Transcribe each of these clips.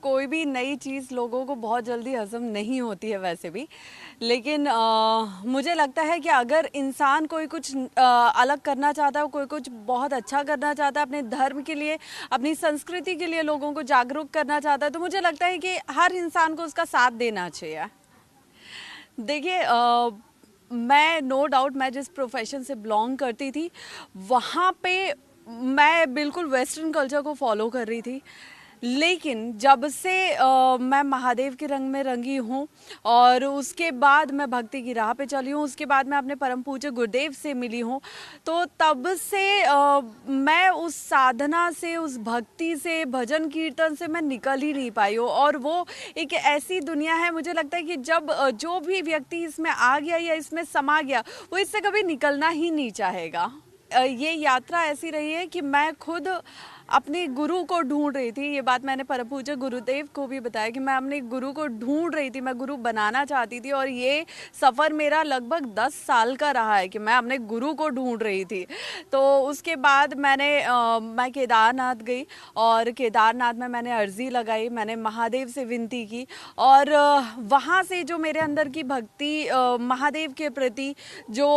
कोई भी नई चीज़ लोगों को बहुत जल्दी हज़म नहीं होती है वैसे भी, लेकिन मुझे लगता है कि अगर इंसान कोई कुछ अलग करना चाहता है, कोई कुछ बहुत अच्छा करना चाहता है, अपने धर्म के लिए, अपनी संस्कृति के लिए लोगों को जागरूक करना चाहता है, तो मुझे लगता है कि हर इंसान को उसका साथ देना चाहिए। देखिए, मैं नो डाउट मैं जिस प्रोफेशन से बिलोंग करती थी वहाँ पे मैं बिल्कुल वेस्टर्न कल्चर को फॉलो कर रही थी। लेकिन जब से मैं महादेव के रंग में रंगी हूँ और उसके बाद मैं भक्ति की राह पे चली हूँ, उसके बाद मैं अपने परम पूज्य गुरुदेव से मिली हूँ, तो तब से मैं उस साधना से, उस भक्ति से, भजन कीर्तन से मैं निकल ही नहीं पाई हूँ। और वो एक ऐसी दुनिया है, मुझे लगता है कि जब जो भी व्यक्ति इसमें आ गया या इसमें समा गया वो इससे कभी निकलना ही नहीं चाहेगा। ये यात्रा ऐसी रही है कि मैं खुद अपने गुरु को ढूंढ रही थी। ये बात मैंने परम पूज्य गुरुदेव को भी बताया कि मैं अपने गुरु को ढूंढ रही थी, मैं गुरु बनाना चाहती थी। और ये सफ़र मेरा लगभग 10 साल का रहा है कि मैं अपने गुरु को ढूंढ रही थी। तो उसके बाद मैं केदारनाथ गई और केदारनाथ में मैंने अर्जी लगाई, मैंने महादेव से विनती की और वहाँ से जो मेरे अंदर की भक्ति महादेव के प्रति जो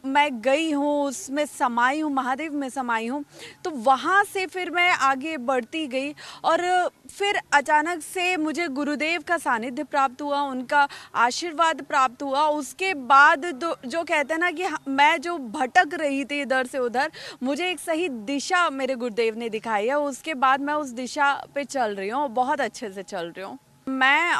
मैं गई हूँ, उसमें समाई हूँ, महादेव में समाई हूँ, तो वहाँ से फिर मैं आगे बढ़ती गई। और फिर अचानक से मुझे गुरुदेव का सानिध्य प्राप्त हुआ, उनका आशीर्वाद प्राप्त हुआ। उसके बाद जो कहते हैं ना कि मैं जो भटक रही थी इधर से उधर, मुझे एक सही दिशा मेरे गुरुदेव ने दिखाई है। उसके बाद मैं उस दिशा पे चल रही हूँ, बहुत अच्छे से चल रही हूँ। मैं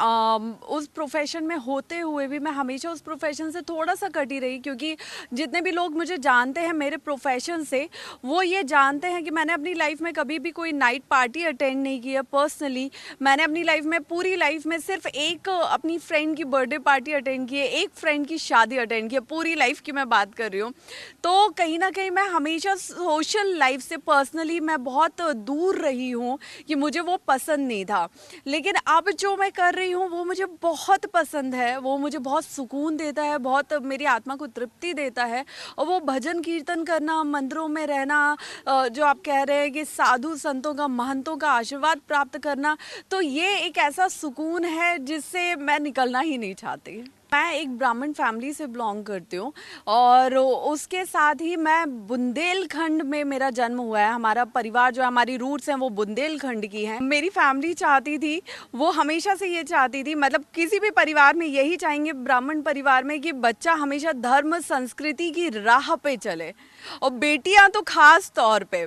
उस प्रोफेशन में होते हुए भी मैं हमेशा उस प्रोफेशन से थोड़ा सा कटी रही, क्योंकि जितने भी लोग मुझे जानते हैं मेरे प्रोफेशन से, वो ये जानते हैं कि मैंने अपनी लाइफ में कभी भी कोई नाइट पार्टी अटेंड नहीं की है। पर्सनली मैंने अपनी लाइफ में, पूरी लाइफ में सिर्फ एक अपनी फ्रेंड की बर्थडे पार्टी अटेंड की है, एक फ्रेंड की शादी अटेंड की है, पूरी लाइफ की मैं बात कर रही हूँ। तो कहीं ना कहीं मैं हमेशा सोशल लाइफ से पर्सनली मैं बहुत दूर रही हूँ कि मुझे वो पसंद नहीं था। लेकिन अब जो मैं कर रही हूँ वो मुझे बहुत पसंद है, वो मुझे बहुत सुकून देता है, बहुत मेरी आत्मा को तृप्ति देता है। और वो भजन कीर्तन करना, मंदिरों में रहना, जो आप कह रहे हैं कि साधु संतों का, महंतों का आशीर्वाद प्राप्त करना, तो ये एक ऐसा सुकून है जिससे मैं निकलना ही नहीं चाहती। मैं एक ब्राह्मण फैमिली से बिलोंग करती हूँ और उसके साथ ही मैं बुंदेलखंड में मेरा जन्म हुआ है। हमारा परिवार जो है, हमारी रूट्स हैं वो बुंदेलखंड की हैं। मेरी फैमिली चाहती थी, वो हमेशा से ये चाहती थी, मतलब किसी भी परिवार में यही चाहेंगे ब्राह्मण परिवार में, कि बच्चा हमेशा धर्म संस्कृति की राह पे चले, और बेटियां तो खास तौर पे।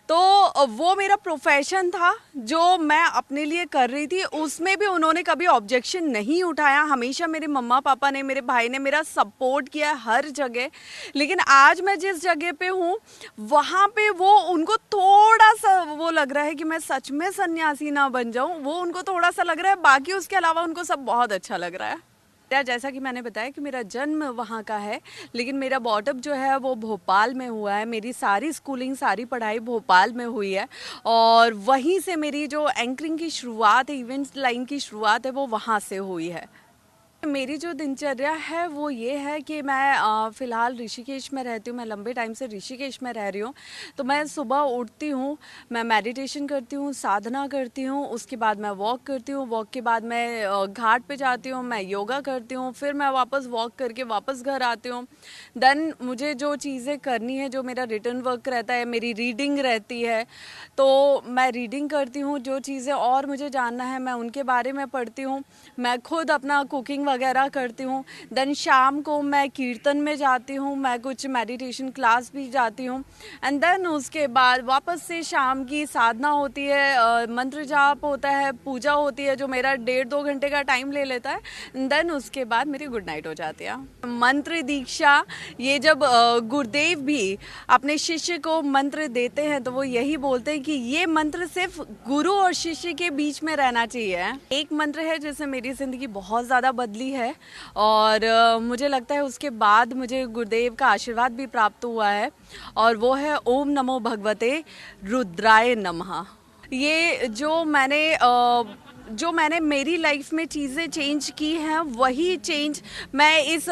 तो वो मेरा प्रोफेशन था जो मैं अपने लिए कर रही थी, उसमें भी उन्होंने कभी ऑब्जेक्शन नहीं उठाया। हमेशा मेरे मम्मा पापा ने, मेरे भाई ने मेरा सपोर्ट किया हर जगह। लेकिन आज मैं जिस जगह पे हूँ वहाँ पे वो उनको थोड़ा सा वो लग रहा है कि मैं सच में सन्यासी ना बन जाऊँ, वो उनको थोड़ा सा लग रहा है। बाकी उसके अलावा उनको सब बहुत अच्छा लग रहा है। जैसा कि मैंने बताया कि मेरा जन्म वहाँ का है, लेकिन मेरा बॉटअप जो है वो भोपाल में हुआ है। मेरी सारी स्कूलिंग, सारी पढ़ाई भोपाल में हुई है और वहीं से मेरी जो एंकरिंग की शुरुआत है, इवेंट्स लाइन की शुरुआत है, वो वहाँ से हुई है। मेरी जो दिनचर्या है वो ये है कि मैं फ़िलहाल ऋषिकेश में रहती हूँ। मैं लंबे टाइम से ऋषिकेश में रह रही हूँ। तो मैं सुबह उठती हूँ, मैं मेडिटेशन करती हूँ, साधना करती हूँ, उसके बाद मैं वॉक करती हूँ, वॉक के बाद मैं घाट पे जाती हूँ, मैं योगा करती हूँ, फिर मैं वापस वॉक करके वापस घर आती हूँ। देन मुझे जो चीज़ें करनी है, जो मेरा रिटर्न वर्क रहता है, मेरी रीडिंग रहती है, तो मैं रीडिंग करती हूँ। जो चीज़ें और मुझे जानना है मैं उनके बारे में पढ़ती हूँ। मैं खुद अपना कुकिंग वगैरह करती हूँ। देन शाम को मैं कीर्तन में जाती हूँ, मैं कुछ मेडिटेशन क्लास भी जाती हूँ। एंड देन उसके बाद वापस से शाम की साधना होती है, मंत्र जाप होता है, पूजा होती है, जो मेरा 1.5-2 घंटे का टाइम ले लेता है। देन उसके बाद मेरी गुड नाइट हो जाती है। मंत्र दीक्षा, ये जब गुरुदेव भी अपने शिष्य को मंत्र देते हैं तो वो यही बोलते हैं कि ये मंत्र सिर्फ गुरु और शिष्य के बीच में रहना चाहिए। एक मंत्र है जिससे मेरी ज़िंदगी बहुत ज़्यादा बदली है और मुझे लगता है उसके बाद मुझे गुरुदेव का आशीर्वाद भी प्राप्त हुआ है, और वो है ओम नमो भगवते रुद्राय नमः। ये जो मैंने जो मैंने मेरी लाइफ में चीज़ें चेंज की हैं वही चेंज मैं इस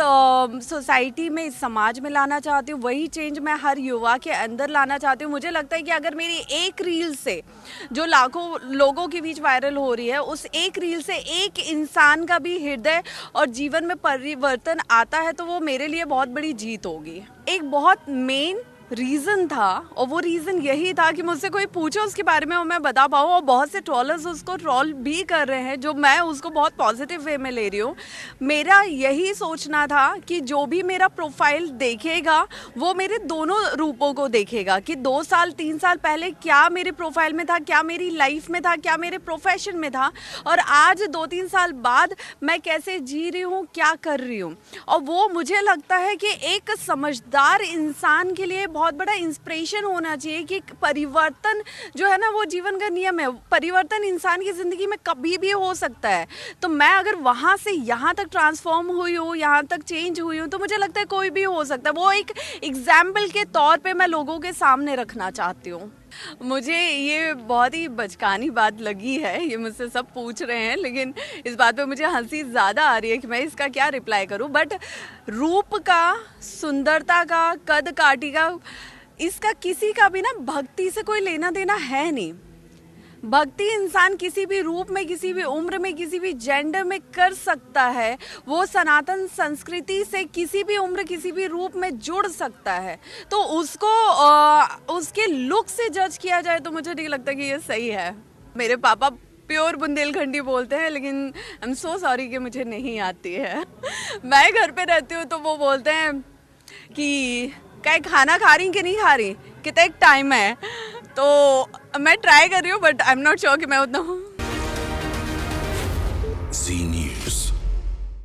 सोसाइटी में, इस समाज में लाना चाहती हूँ। वही चेंज मैं हर युवा के अंदर लाना चाहती हूँ। मुझे लगता है कि अगर मेरी एक रील से जो लाखों लोगों के बीच वायरल हो रही है, उस एक रील से एक इंसान का भी हृदय और जीवन में परिवर्तन आता है तो वो मेरे लिए बहुत बड़ी जीत होगी। एक बहुत मेन रीज़न था और वो रीज़न यही था कि मुझसे कोई पूछे उसके बारे में और मैं बता पाऊँ। और बहुत से ट्रोलर्स उसको ट्रोल भी कर रहे हैं, जो मैं उसको बहुत पॉजिटिव वे में ले रही हूँ। मेरा यही सोचना था कि जो भी मेरा प्रोफाइल देखेगा वो मेरे दोनों रूपों को देखेगा कि 2 साल 3 साल पहले क्या मेरे प्रोफाइल में था, क्या मेरी लाइफ में था, क्या मेरे प्रोफेशन में था, और आज 2-3 साल बाद मैं कैसे जी रही हूँ, क्या कर रही हूँ। और वो मुझे लगता है कि एक समझदार इंसान के लिए बहुत बड़ा इंस्पिरेशन होना चाहिए कि परिवर्तन जो है ना वो जीवन का नियम है। परिवर्तन इंसान की ज़िंदगी में कभी भी हो सकता है। तो मैं अगर वहाँ से यहाँ तक ट्रांसफॉर्म हुई हूँ, यहाँ तक चेंज हुई हूँ, तो मुझे लगता है कोई भी हो सकता है। वो एक एग्जाम्पल के तौर पे मैं लोगों के सामने रखना चाहती हूँ। मुझे ये बहुत ही बचकानी बात लगी है, ये मुझसे सब पूछ रहे हैं, लेकिन इस बात पे मुझे हंसी ज़्यादा आ रही है कि मैं इसका क्या रिप्लाई करूं। बट रूप का, सुंदरता का, कद काठी का, इसका किसी का भी ना भक्ति से कोई लेना देना है नहीं। भक्ति इंसान किसी भी रूप में, किसी भी उम्र में, किसी भी जेंडर में कर सकता है। वो सनातन संस्कृति से किसी भी उम्र, किसी भी रूप में जुड़ सकता है। तो उसको उसके लुक से जज किया जाए तो मुझे नहीं लगता कि ये सही है। मेरे पापा प्योर बुंदेलखंडी बोलते हैं, लेकिन आई एम सो सॉरी कि मुझे नहीं आती है। मैं घर पे रहती हूँ तो वो बोलते हैं कि क्या खाना खा रही कि नहीं खा रही, कितना एक टाइम है। तो मैं ट्राई कर रही हूँ, but I am not sure कि मैं उतना